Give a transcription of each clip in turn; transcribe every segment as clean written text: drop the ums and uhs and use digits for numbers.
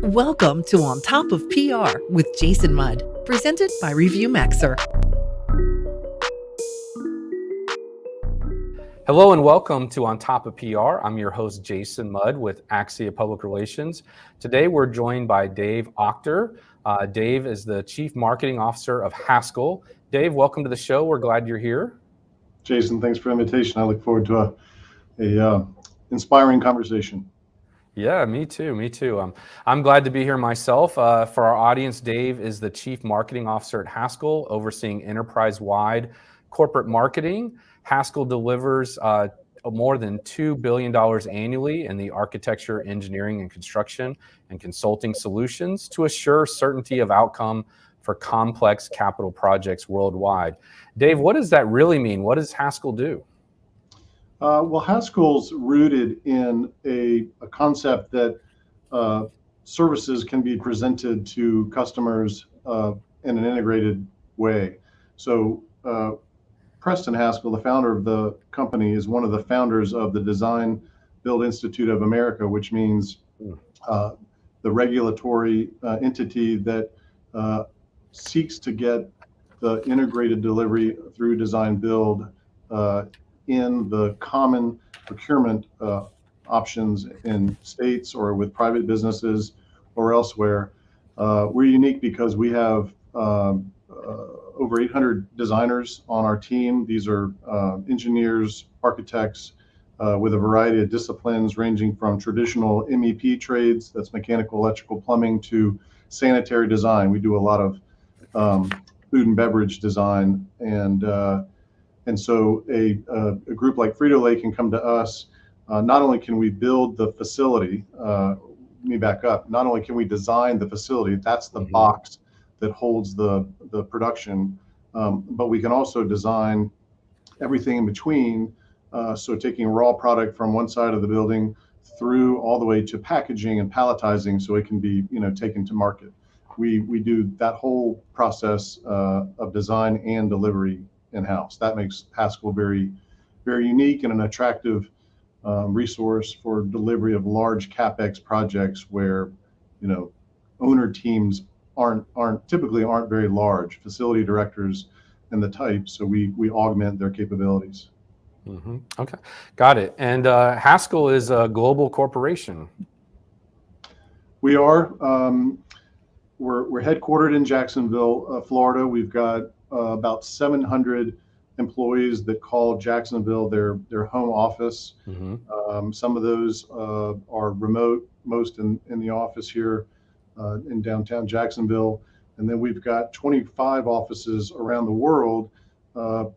Welcome to On Top of PR with Jason Mudd, presented by Review Maxer. Hello and welcome to On Top of PR. I'm your host, Jason Mudd with Axia Public Relations. Today we're joined by Dave Auchter. Dave is the Chief Marketing Officer of Haskell. Dave, welcome to the show. We're glad you're here. Jason, thanks for the invitation. I look forward to a inspiring conversation. Yeah, me too. I'm glad to be here myself. For our audience, Dave is the Chief Marketing Officer at Haskell, overseeing enterprise-wide corporate marketing. Haskell delivers more than $2 billion annually in the architecture, engineering, and construction and consulting solutions to assure certainty of outcome for complex capital projects worldwide. Dave, what does that really mean? What does Haskell do? Well, Haskell's rooted in a concept that services can be presented to customers in an integrated way. So Preston Haskell, the founder of the company, is one of the founders of the Design Build Institute of America, which means the regulatory entity that seeks to get the integrated delivery through design build in the common procurement options in states or with private businesses or elsewhere. We're unique because we have over 800 designers on our team. These are engineers, architects with a variety of disciplines ranging from traditional MEP trades, that's mechanical, electrical, plumbing, to sanitary design. We do a lot of food and beverage design, and so a group like Frito-Lay can come to us. Not only can we build the facility, let me back up, not only can we design the facility, that's the box that holds the production, but we can also design everything in between. So taking raw product from one side of the building through all the way to packaging and palletizing so it can be taken to market. We do that whole process of design and delivery in-house. That makes Haskell very, very unique and an attractive resource for delivery of large CapEx projects where owner teams aren't very large, facility directors and the type. So we augment their capabilities. Okay, got it. And Haskell is a global corporation. We are. We're headquartered in Jacksonville, Florida. We've got about 700 employees that call Jacksonville their home office. Some of those are remote, most in the office here in downtown Jacksonville. And then we've got 25 offices around the world,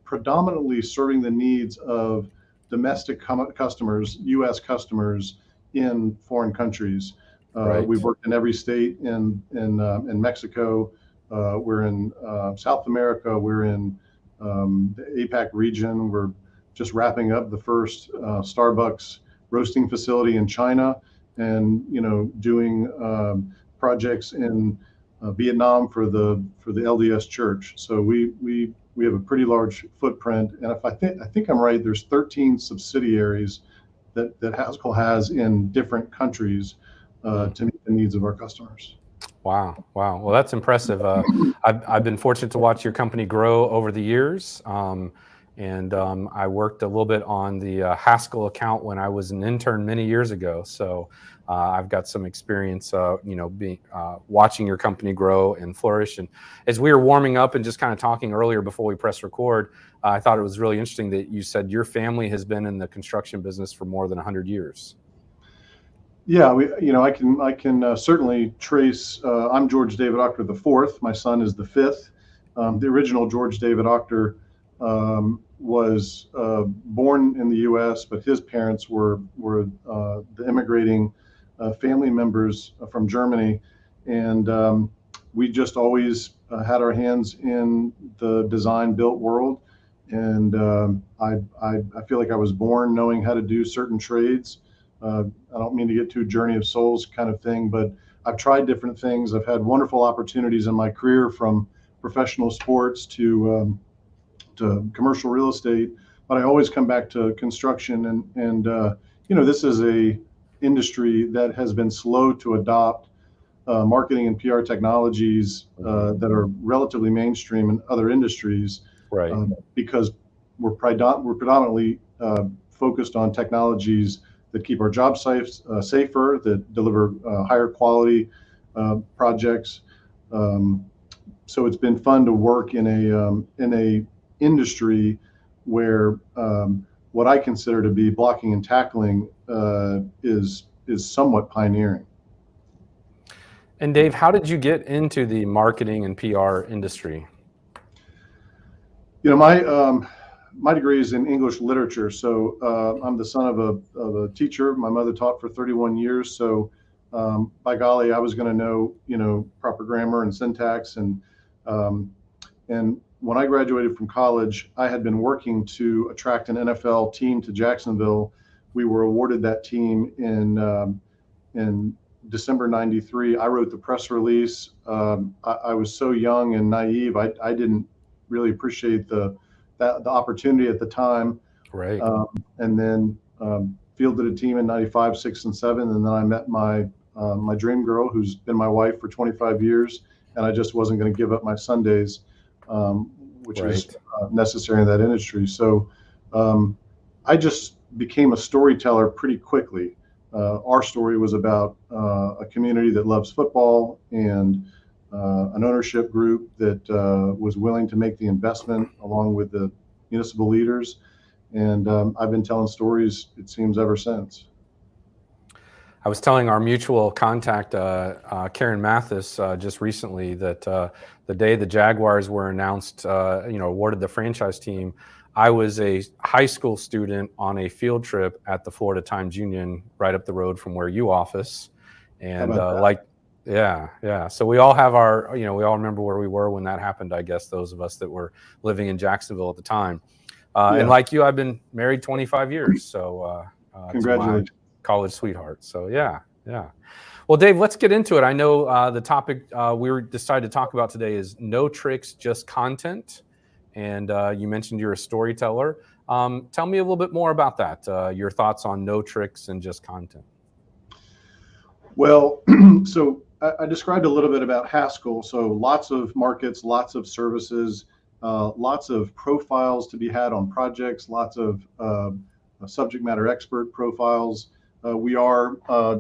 predominantly serving the needs of domestic customers, U.S. customers in foreign countries. Right. We've worked in every state in Mexico. We're in South America. We're in the APAC region. We're just wrapping up the first Starbucks roasting facility in China, and doing projects in Vietnam for the LDS Church. So we have a pretty large footprint, and if I think I'm right, there's 13 subsidiaries that Haskell has in different countries to meet the needs of our customers. Wow. Well, that's impressive. I've been fortunate to watch your company grow over the years. And I worked a little bit on the Haskell account when I was an intern many years ago. So I've got some experience, watching your company grow and flourish. And as we were warming up and just kind of talking earlier before we press record, I thought it was really interesting that you said your family has been in the construction business for more than 100 years. Yeah, I can certainly trace. I'm George David Auchter the fourth. My son is the fifth. The original George David Auchter was born in the U.S., but his parents were the immigrating family members from Germany, and we just always had our hands in the design built world. And I feel like I was born knowing how to do certain trades. I don't mean to get too journey of souls kind of thing, but I've tried different things. I've had wonderful opportunities in my career, from professional sports to commercial real estate, but I always come back to construction. And this is a industry that has been slow to adopt marketing and PR technologies that are relatively mainstream in other industries, Right. because we're predominantly focused on technologies that keep our job sites safer, that deliver higher quality projects. So it's been fun to work in a industry where what I consider to be blocking and tackling is somewhat pioneering. And Dave, how did you get into the marketing and PR industry? You know, my degree is in English literature, so I'm the son of a teacher. My mother taught for 31 years, so by golly, I was going to know proper grammar and syntax, and when I graduated from college, I had been working to attract an NFL team to Jacksonville. We were awarded that team in December '93. I wrote the press release. I was so young and naive. I didn't really appreciate the opportunity at the time. Right. And then fielded a team in '95, '6, and '7. And then I met my dream girl, who's been my wife for 25 years. And I just wasn't going to give up my Sundays, which is necessary in that industry. So I just became a storyteller pretty quickly. Our story was about a community that loves football and an ownership group that was willing to make the investment along with the municipal leaders. And I've been telling stories, it seems, ever since. I was telling our mutual contact, Karen Mathis, just recently that the day the Jaguars were announced, awarded the franchise team, I was a high school student on a field trip at the Florida Times-Union right up the road from where you office. And yeah. So we all have we all remember where we were when that happened, I guess, those of us that were living in Jacksonville at the time. And like you, I've been married 25 years. So congratulations. College sweetheart. So yeah. Well, Dave, let's get into it. I know the topic we decided to talk about today is no tricks, just content. And you mentioned you're a storyteller. Tell me a little bit more about that. Your thoughts on no tricks and just content. Well, so I described a little bit about Haskell. So lots of markets, lots of services, lots of profiles to be had on projects, lots of subject matter expert profiles. We are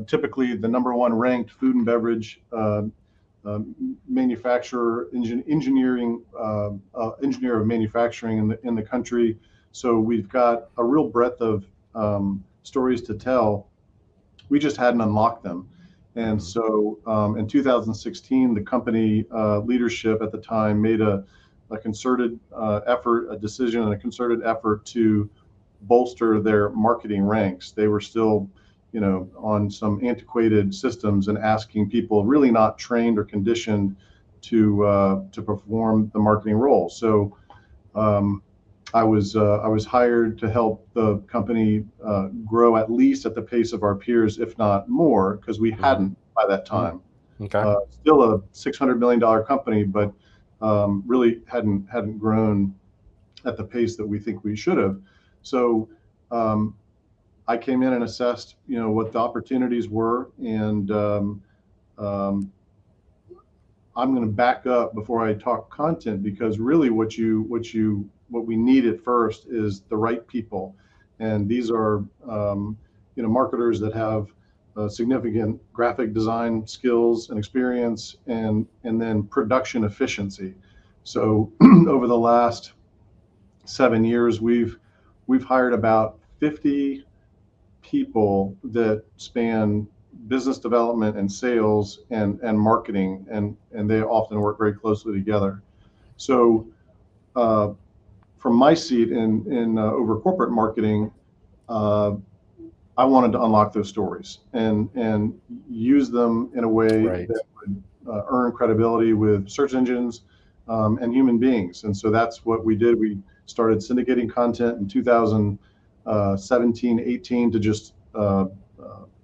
typically the #1 ranked food and beverage manufacturer, engineer of manufacturing in the country. So we've got a real breadth of stories to tell. We just hadn't unlocked them. And so in 2016, the company leadership at the time made a concerted effort, a decision and a concerted effort to bolster their marketing ranks. They were still on some antiquated systems and asking people really not trained or conditioned to perform the marketing role. So I was hired to help the company grow at least at the pace of our peers, if not more, because we hadn't by that time. Okay. Still a $600 million company, but really hadn't grown at the pace that we think we should have. So I came in and assessed, what the opportunities were, and I'm going to back up before I talk content, because really what we need at first is the right people, and these are marketers that have significant graphic design skills and experience, and then production efficiency. So over the last 7 years, we've hired about 50 people that span business development and sales and marketing, and they often work very closely together. So from my seat in over corporate marketing, I wanted to unlock those stories and use them in a way that would earn credibility with search engines and human beings. And so that's what we did. We started syndicating content in 2017, 18 to just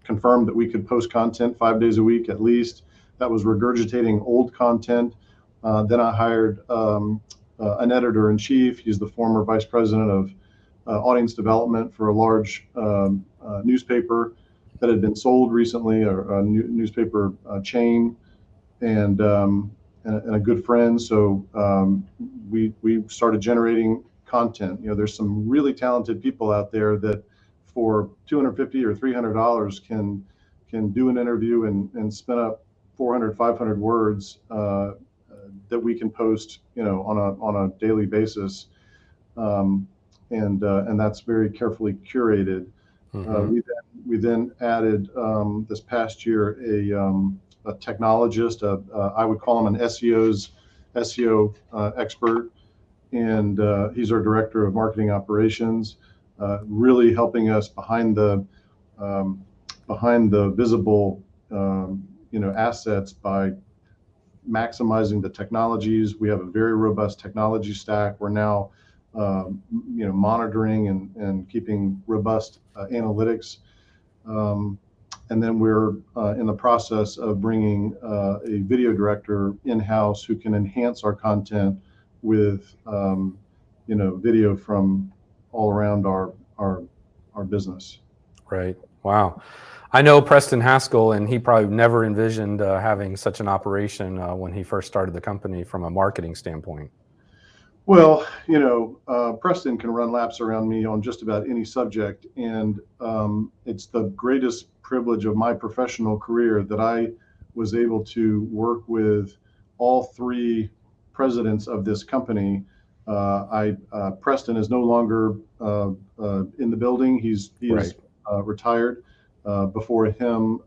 confirm that we could post content 5 days a week at least. That was regurgitating old content. Then I hired an editor-in-chief. He's the former vice president of audience development for a large newspaper that had been sold recently, or a newspaper chain. and a good friend. So we started generating content. There's some really talented people out there that for $250 or $300 can do an interview and spin up 400, 500 words that we can post, on a daily basis, and that's very carefully curated. We then added this past year a technologist. I would call him an SEO expert, and he's our director of marketing operations, really helping us behind the visible assets by maximizing the technologies. We have a very robust technology stack. We're now monitoring and keeping robust analytics. And then we're in the process of bringing a video director in-house who can enhance our content with video from all around our business. Right. Wow. I know Preston Haskell, and he probably never envisioned having such an operation when he first started the company from a marketing standpoint. Well, Preston can run laps around me on just about any subject, and it's the greatest privilege of my professional career that I was able to work with all three presidents of this company. Preston is no longer in the building. He Right. is retired. Before him,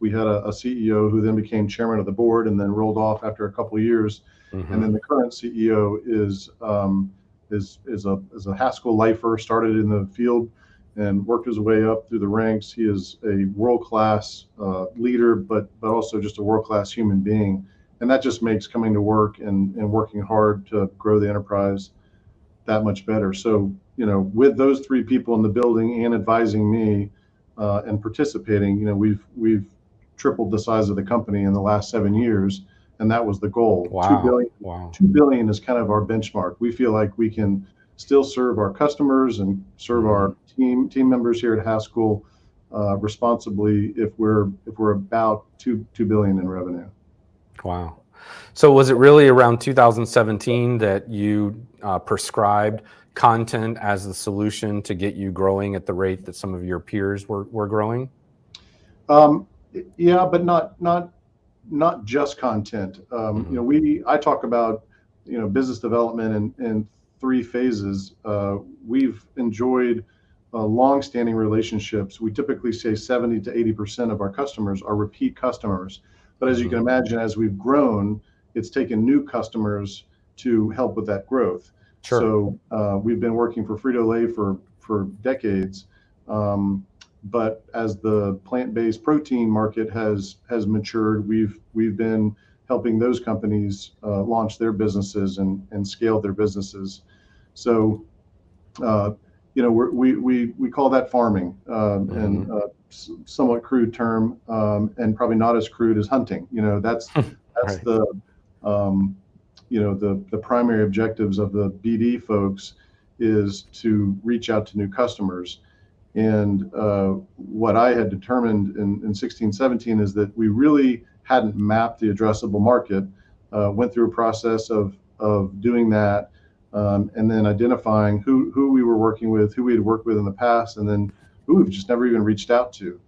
we had a CEO who then became chairman of the board and then rolled off after a couple of years. And then the current CEO is a Haskell lifer, started in the field and worked his way up through the ranks. He is a world-class leader, but also just a world-class human being. And that just makes coming to work and working hard to grow the enterprise that much better. So, with those three people in the building and advising me and participating, we've tripled the size of the company in the last 7 years. And that was the goal. Wow. 2 billion. Wow. 2 billion is kind of our benchmark. We feel like we can still serve our customers and serve our team members here at Haskell responsibly if we're about 2 billion in revenue. Wow. So was it really around 2017 that you prescribed content as the solution to get you growing at the rate that some of your peers were growing? Yeah, but not just content. I talk about business development in three phases. We've enjoyed long-standing relationships. We typically say 70 to 80% of our customers are repeat customers. But as you can imagine, as we've grown, it's taken new customers to help with that growth. Sure. So we've been working for Frito-Lay for decades. But as the plant-based protein market has matured, we've been helping those companies launch their businesses and scale their businesses. So we call that farming, and somewhat crude term, and probably not as crude as hunting. That's Right. the primary objectives of the BD folks is to reach out to new customers. And what I had determined in 16, 17 is that we really hadn't mapped the addressable market, went through a process of doing that, and then identifying who we were working with, who we had worked with in the past, and then who we've just never even reached out to.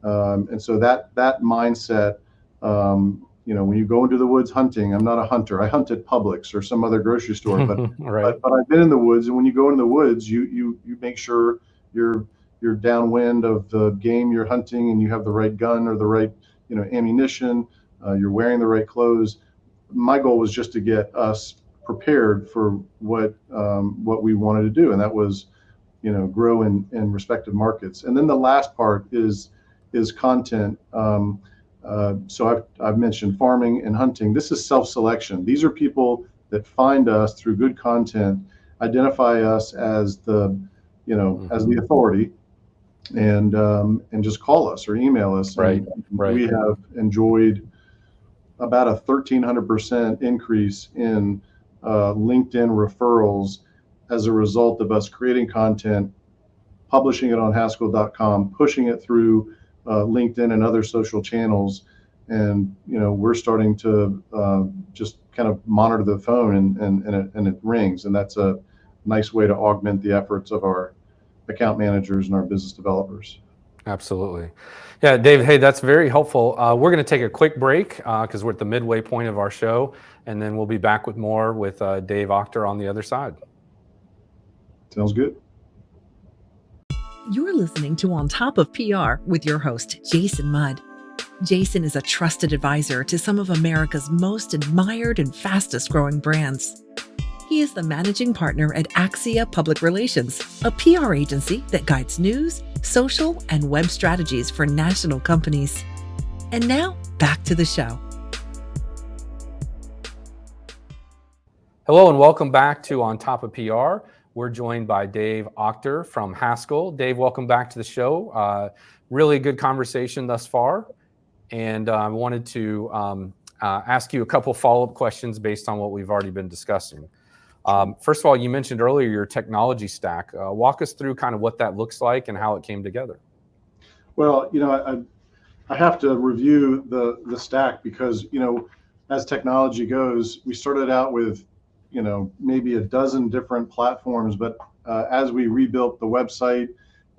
And so that mindset, when you go into the woods hunting, I'm not a hunter. I hunt at Publix or some other grocery store, but Right. but I've been in the woods, and when you go in the woods, you make sure you're downwind of the game you're hunting, and you have the right gun or the right ammunition. You're wearing the right clothes. My goal was just to get us prepared for what we wanted to do, and that was grow in respective markets. And then the last part is content. So I've mentioned farming and hunting. This is self-selection. These are people that find us through good content, identify us as the as the authority, and just call us or email us. Right. Right. We have enjoyed about a 1,300% increase in LinkedIn referrals as a result of us creating content, publishing it on Haskell.com, pushing it through LinkedIn and other social channels, and we're starting to just kind of monitor the phone, and it rings, and that's a nice way to augment the efforts of our account managers and our business developers. Absolutely. Yeah, Dave, hey, that's very helpful. We're going to take a quick break because we're at the midway point of our show, and then we'll be back with more with Dave Auchter on the other side. Sounds good. You're listening to On Top of PR with your host, Jason Mudd. Jason is a trusted advisor to some of America's most admired and fastest growing brands. He is the managing partner at Axia Public Relations, a PR agency that guides news, social, and web strategies for national companies. And now, back to the show. Hello and welcome back to On Top of PR. We're joined by Dave Auchter from Haskell. Dave, welcome back to the show. Really good conversation thus far. And I wanted to ask you a couple follow-up questions based on what we've already been discussing. First of all, you mentioned earlier your technology stack. Walk us through kind of what that looks like and how it came together. Well, I have to review the stack because, as technology goes, we started out with, maybe a dozen different platforms, but as we rebuilt the website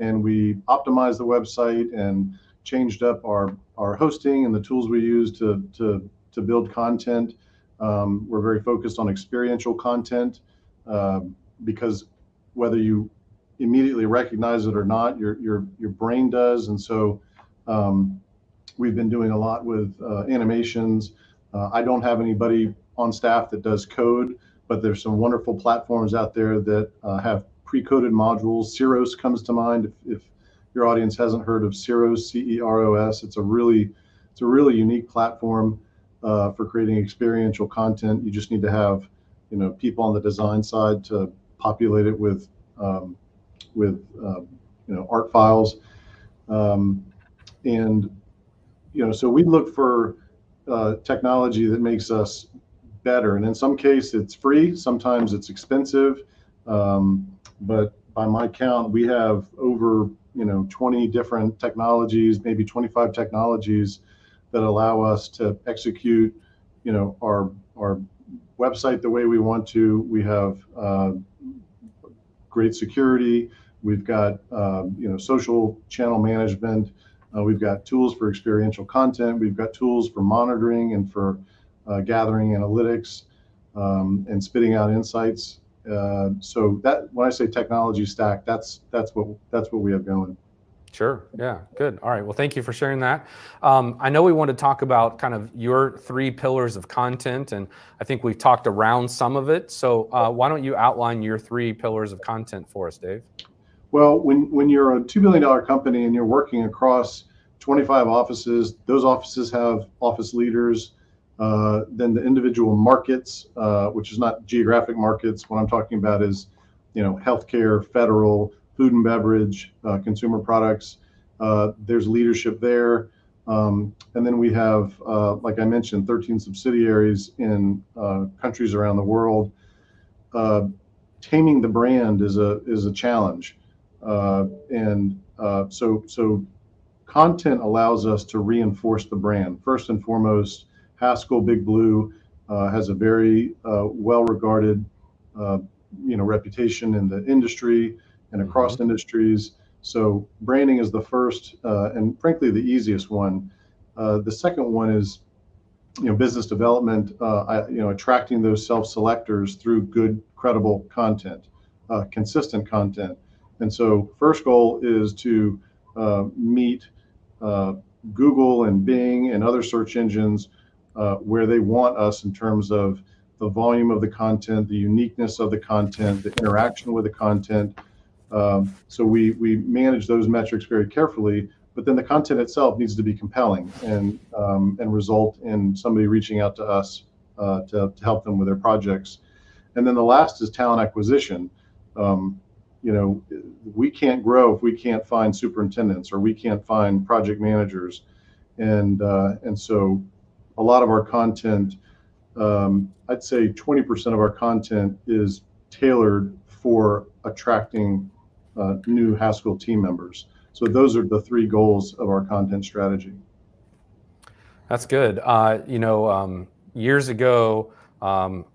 and we optimized the website and changed up our hosting and the tools we use to build content, we're very focused on experiential content because whether you immediately recognize it or not, your brain does. And so we've been doing a lot with animations. I don't have anybody on staff that does code, but there's some wonderful platforms out there that have pre-coded modules. Ceros comes to mind. If your audience hasn't heard of Ceros, Ceros, it's a really unique platform for creating experiential content. You just need to have people on the design side to populate it with art files, and so we look for technology that makes us better. And in some case it's free, sometimes it's expensive, but by my count we have over 20 different technologies, maybe 25 technologies that allow us to execute our website the way we want to. We have great security. We've got social channel management. We've got tools for experiential content. We've got tools for monitoring and for gathering analytics and spitting out insights. So that when I say technology stack, that's what we have going. Sure. Yeah. Good. All right. Well, thank you for sharing that. I know we want to talk about kind of your 3 pillars of content, and I think we've talked around some of it. So why don't you outline your 3 pillars of content for us, Dave? Well, when you're a $2 billion company and you're working across 25 offices, those offices have office leaders. Then the individual markets, which is not geographic markets. What I'm talking about is, healthcare, federal, food and beverage, consumer products. There's leadership there. And then we have, like I mentioned, 13 subsidiaries in countries around the world. Taming the brand is a challenge. So content allows us to reinforce the brand. First and foremost, Haskell Big Blue has a very well-regarded reputation in the industry and across industries. So branding is the first and frankly the easiest one. The second one is business development, attracting those self-selectors through good, credible content, consistent content. And so first goal is to meet Google and Bing and other search engines where they want us in terms of the volume of the content, the uniqueness of the content, the interaction with the content. So we manage those metrics very carefully, but then the content itself needs to be compelling and result in somebody reaching out to us to help them with their projects. And then the last is talent acquisition. We can't grow if we can't find superintendents or we can't find project managers. And so a lot of our content, I'd say 20% of our content is tailored for attracting new Haskell team members. So those are the 3 goals of our content strategy. That's good. Years ago,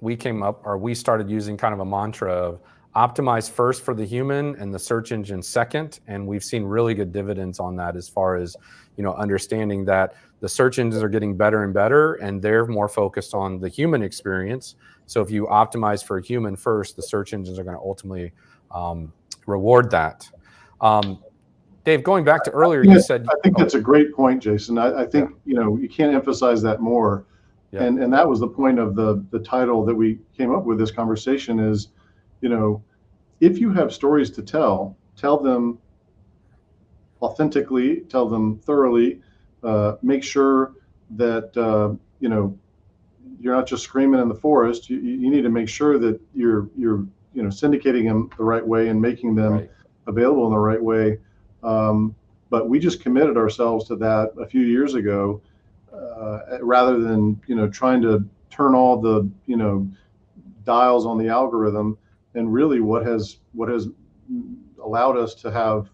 we started using kind of a mantra of optimize first for the human and the search engine second. And we've seen really good dividends on that as far as, understanding that the search engines are getting better and better, and they're more focused on the human experience. So if you optimize for a human first, the search engines are going to ultimately reward that. Dave, going back to earlier, you said, I think that's a great point, Jason. I yeah, think, you can't emphasize that more. yeah, And that was the point of the title that we came up with this conversation is, you know, if you have stories to tell them authentically, tell them thoroughly, make sure that, you're not just screaming in the forest. You need to make sure that you're syndicating them the right way and making them right, available in the right way. But we just committed ourselves to that a few years ago, rather than trying to turn all the dials on the algorithm. And really, what has allowed us to have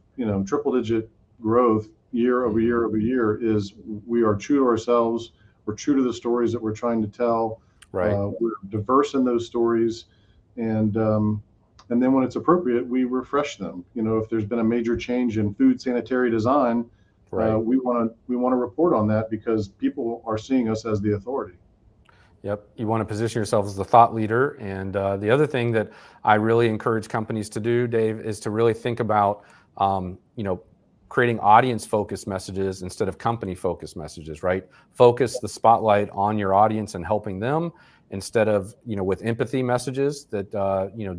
triple digit growth year over hmm year over year is we are true to ourselves. We're true to the stories that we're trying to tell. right. We're diverse in those stories, and then when it's appropriate, we refresh them. If there's been a major change in food sanitary design, Right. we want to report on that because people are seeing us as the authority. Yep. You want to position yourself as the thought leader. And the other thing that I really encourage companies to do, Dave, is to really think about, creating audience focused messages instead of company focused messages, right? Focus the spotlight on your audience and helping them instead of, with empathy messages that,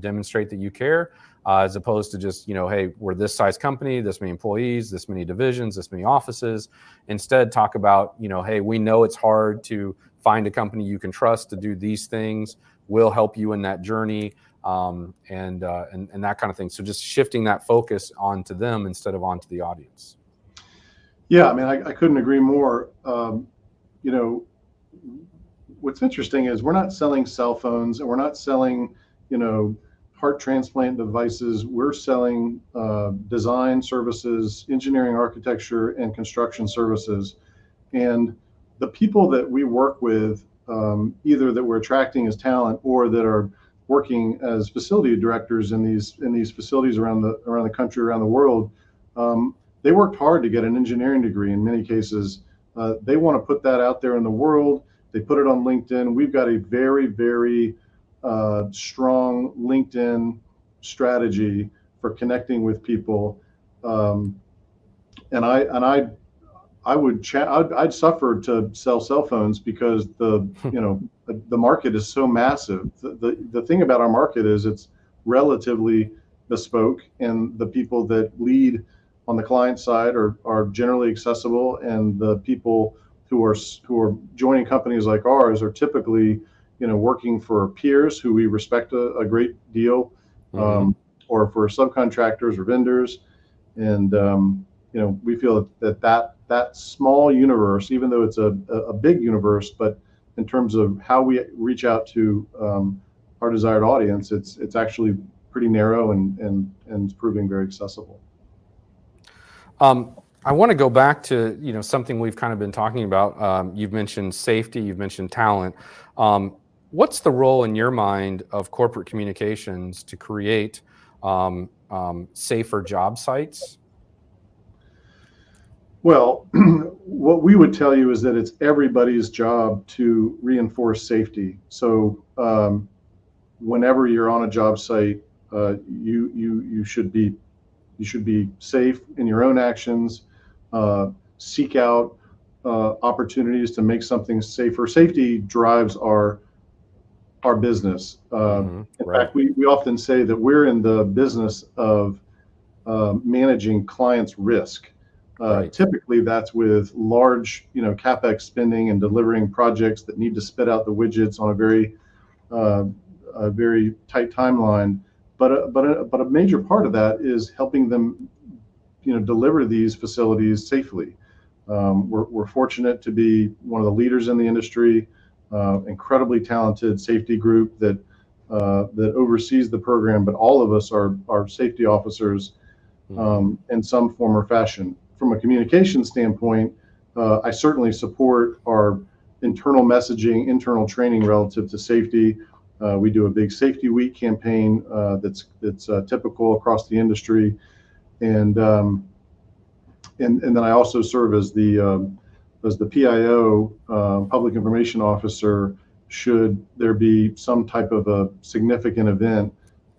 demonstrate that you care, as opposed to just, hey, we're this size company, this many employees, this many divisions, this many offices. Instead, talk about, hey, we know it's hard to find a company you can trust to do these things. We'll help you in that journey, and that kind of thing. So just shifting that focus onto them instead of onto the audience. Yeah, I mean, I couldn't agree more. You know, what's interesting is we're not selling cell phones and we're not selling, heart transplant devices. We're selling design services, engineering, architecture, and construction services. And the people that we work with, either that we're attracting as talent or that are working as facility directors in these facilities around the country, around the world, they worked hard to get an engineering degree. In many cases, they want to put that out there in the world. They put it on LinkedIn. We've got a very, very strong LinkedIn strategy for connecting with people. I'd suffer to sell cell phones because the market is so massive. The thing about our market is it's relatively bespoke, and the people that lead on the client side are generally accessible, and the people who are joining companies like ours are typically working for peers who we respect a great deal, Mm-hmm. or for subcontractors or vendors. And we feel that small universe, even though it's a big universe, but in terms of how we reach out to our desired audience, it's actually pretty narrow and it's proving very accessible. I want to go back to something we've kind of been talking about. You've mentioned safety, you've mentioned talent. What's the role in your mind of corporate communications to create safer job sites? Well, what we would tell you is that it's everybody's job to reinforce safety. So whenever you're on a job site, you should be safe in your own actions. Seek out opportunities to make something safer. Safety drives our business. Mm-hmm. In Right. fact, we often say that we're in the business of managing clients' risk. Right. Typically, that's with large, capex spending and delivering projects that need to spit out the widgets on uh, a very tight timeline. But a major part of that is helping them, deliver these facilities safely. We're fortunate to be one of the leaders in the industry, incredibly talented safety group that oversees the program. But all of us are safety officers Mm-hmm. in some form or fashion. From a communication standpoint, I certainly support our internal messaging, internal training relative to safety. We do a big safety week campaign that's typical across the industry, and then I also serve as the PIO, public information officer, should there be some type of a significant event.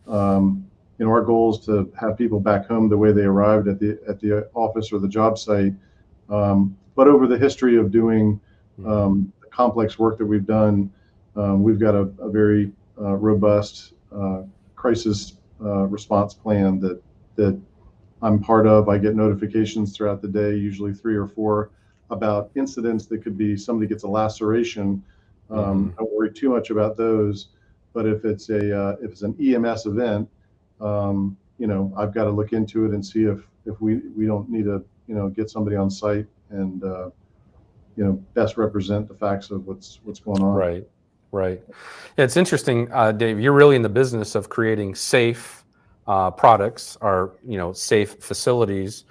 Our goal is to have people back home the way they arrived at the office or the job site. But over the history of doing the complex work that we've done, we've got a very robust crisis response plan that I'm part of. I get notifications throughout the day, usually 3 or 4, about incidents that could be somebody gets a laceration. I don't worry too much about those, but if it's an EMS event, I've got to look into it and see if we don't need to get somebody on site and best represent the facts of what's going on. Right. Yeah, it's interesting, Dave. You're really in the business of creating safe products or safe facilities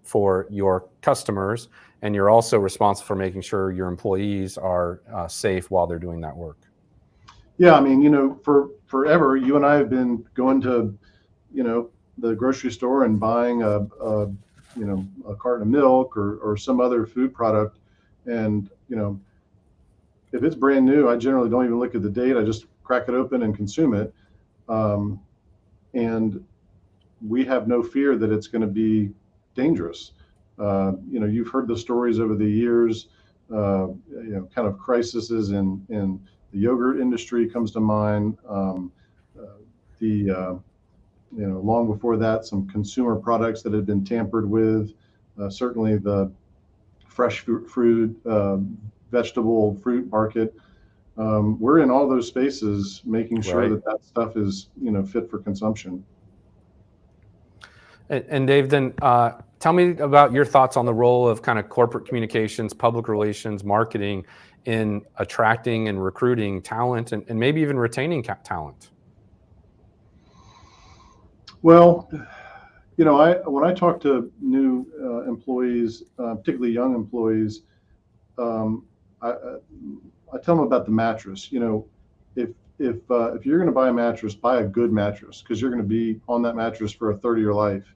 for your customers, and you're also responsible for making sure your employees are safe while they're doing that work. Yeah, I mean, for forever, you and I have been going to, the grocery store and buying a carton of milk or some other food product, and if it's brand new, I generally don't even look at the date. I just crack it open and consume it, and we have no fear that it's going to be dangerous. You've heard the stories over the years, kind of crises in the yogurt industry comes to mind. Long before that, some consumer products that had been tampered with. Certainly the fresh fruit, vegetable fruit market. We're in all those spaces, making sure that stuff is fit for consumption. And Dave, then tell me about your thoughts on the role of kind of corporate communications, public relations, marketing in attracting and recruiting talent and maybe even retaining talent. Well, when I talk to new employees, particularly young employees, I tell them about the mattress. If you're going to buy a mattress, buy a good mattress, because you're going to be on that mattress for a third of your life.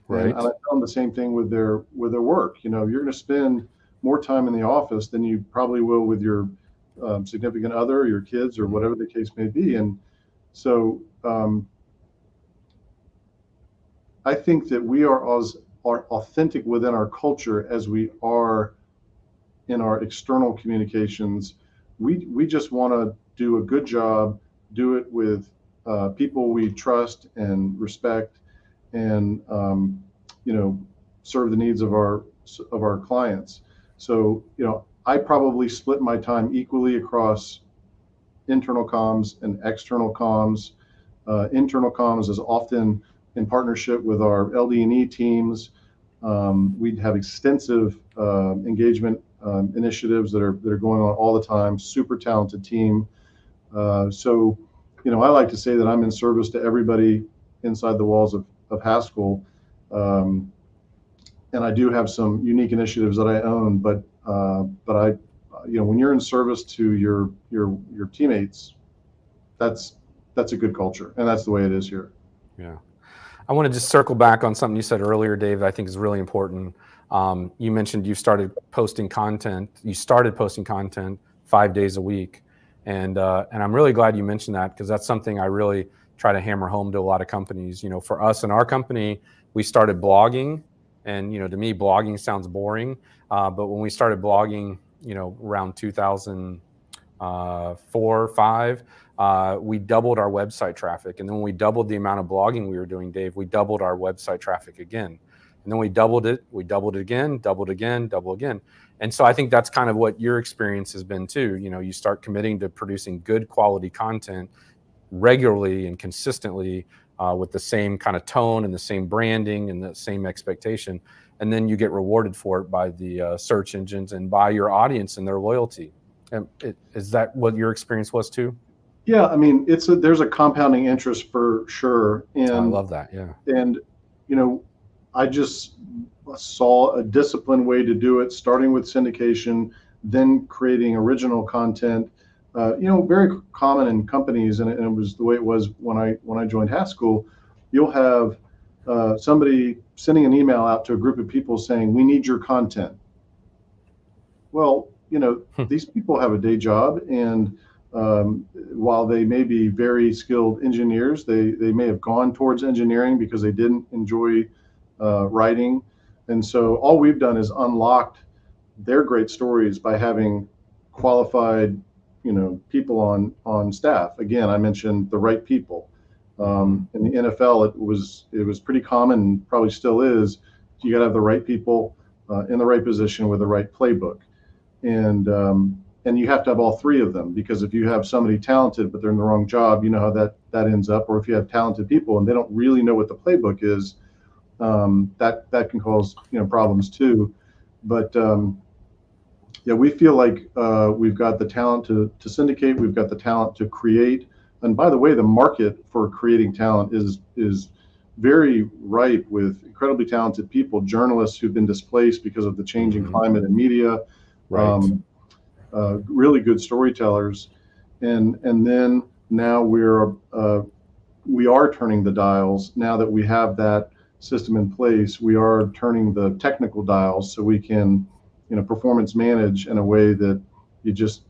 Right. And I tell them the same thing with their work. You're going to spend more time in the office than you probably will with your significant other, or your kids, or whatever the case may be. And so I think that we are authentic within our culture as we are in our external communications. We just want to do a good job, do it with people we trust and respect, and serve the needs of our clients. So I probably split my time equally across internal comms and external comms. Internal comms is often in partnership with our LD&E teams. We have extensive engagement initiatives that are going on all the time. Super talented team. So I like to say that I'm in service to everybody inside the walls of Haskell. And I do have some unique initiatives that I own, but I, when you're in service to your teammates, that's a good culture, and that's the way it is here. Yeah. I want to just circle back on something you said earlier, Dave, that I think is really important. You mentioned you started posting content. You started posting content 5 days a week. And I'm really glad you mentioned that, because that's something I really try to hammer home to a lot of companies. For us in our company, we started blogging, and to me, blogging sounds boring. But when we started blogging, around 2004, 5, we doubled our website traffic. And then when we doubled the amount of blogging we were doing, Dave, we doubled our website traffic again. And then we doubled it again, doubled again. And so I think that's kind of what your experience has been too. You start committing to producing good quality content regularly and consistently, with the same kind of tone and the same branding and the same expectation. And then you get rewarded for it by the search engines and by your audience and their loyalty. And is that what your experience was too? Yeah, I mean, there's a compounding interest for sure. And I love that. Yeah. And I just saw a disciplined way to do it, starting with syndication, then creating original content. Very common in companies, and it was the way it was when I joined Haskell. You'll have somebody sending an email out to a group of people saying, "We need your content." Well, these people have a day job, and while they may be very skilled engineers, they may have gone towards engineering because they didn't enjoy writing. And so all we've done is unlocked their great stories by having qualified, people on staff. Again, I mentioned the right people. In the NFL, it was pretty common, and probably still is. You got to have the right people in the right position with the right playbook, and you have to have all three of them, because if you have somebody talented but they're in the wrong job, you know how that ends up. Or if you have talented people and they don't really know what the playbook is, that can cause problems too. But we feel like we've got the talent to syndicate, we've got the talent to create. And by the way, the market for creating talent is very ripe with incredibly talented people, journalists who've been displaced because of the changing climate in media, Right. Really good storytellers, and then now we are turning the dials. Now that we have that system in place, we are turning the technical dials so we can performance manage in a way that you just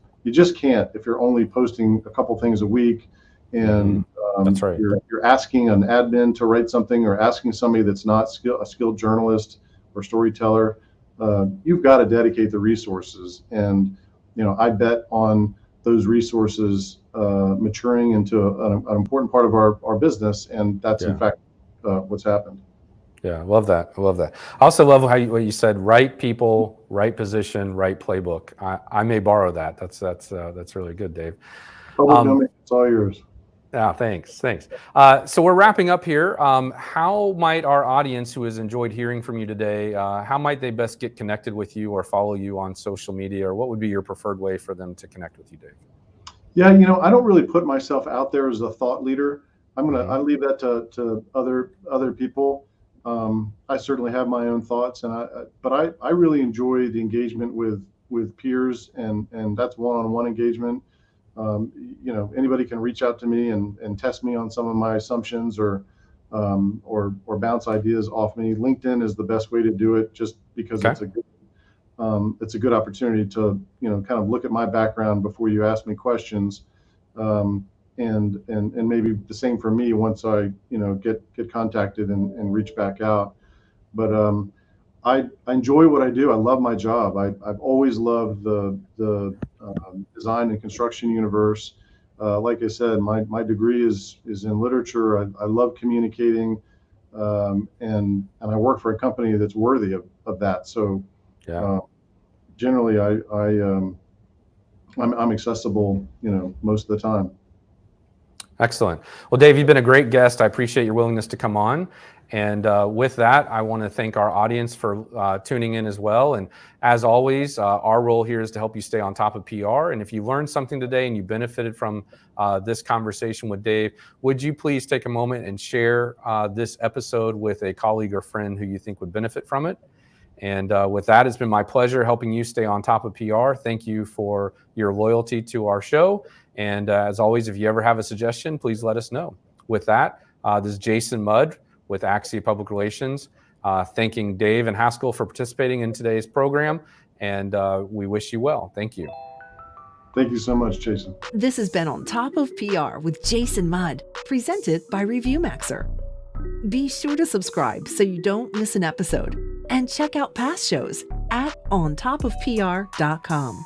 can't if you're only posting a couple things a week, and That's right. you're asking an admin to write something, or asking somebody that's not a skilled journalist or storyteller. You've got to dedicate the resources, and I bet on those resources maturing into an important part of our business, and that's in fact what's happened. Yeah, I love that. I also love what you said: right people, right position, right playbook. I may borrow that. That's really good, Dave. Public domain, it's all yours. Yeah, thanks. So we're wrapping up here. How might our audience, who has enjoyed hearing from you today, how might they best get connected with you or follow you on social media, or what would be your preferred way for them to connect with you, Dave? Yeah, I don't really put myself out there as a thought leader. I leave that to other people. I certainly have my own thoughts, but I really enjoy the engagement with peers, and that's one-on-one engagement. Anybody can reach out to me and test me on some of my assumptions, or bounce ideas off me. LinkedIn is the best way to do it, just because it's a good opportunity to kind of look at my background before you ask me questions, and maybe the same for me once I get contacted and reach back out. But I enjoy what I do. I love my job. I've always loved the design and construction universe. Like I said, my degree is in literature. I love communicating, and I work for a company that's worthy of that. So generally, I'm accessible, most of the time. Excellent. Well, Dave, you've been a great guest. I appreciate your willingness to come on. And with that, I want to thank our audience for tuning in as well. And as always, our role here is to help you stay on top of PR. And if you learned something today and you benefited from this conversation with Dave, would you please take a moment and share this episode with a colleague or friend who you think would benefit from it? And with that, it's been my pleasure helping you stay on top of PR. Thank you for your loyalty to our show. And as always, if you ever have a suggestion, please let us know. With that, this is Jason Mudd with Axia Public Relations, thanking Dave and Haskell for participating in today's program. And we wish you well. Thank you. Thank you so much, Jason. This has been On Top of PR with Jason Mudd, presented by ReviewMaxer. Be sure to subscribe so you don't miss an episode, and check out past shows at ontopofpr.com.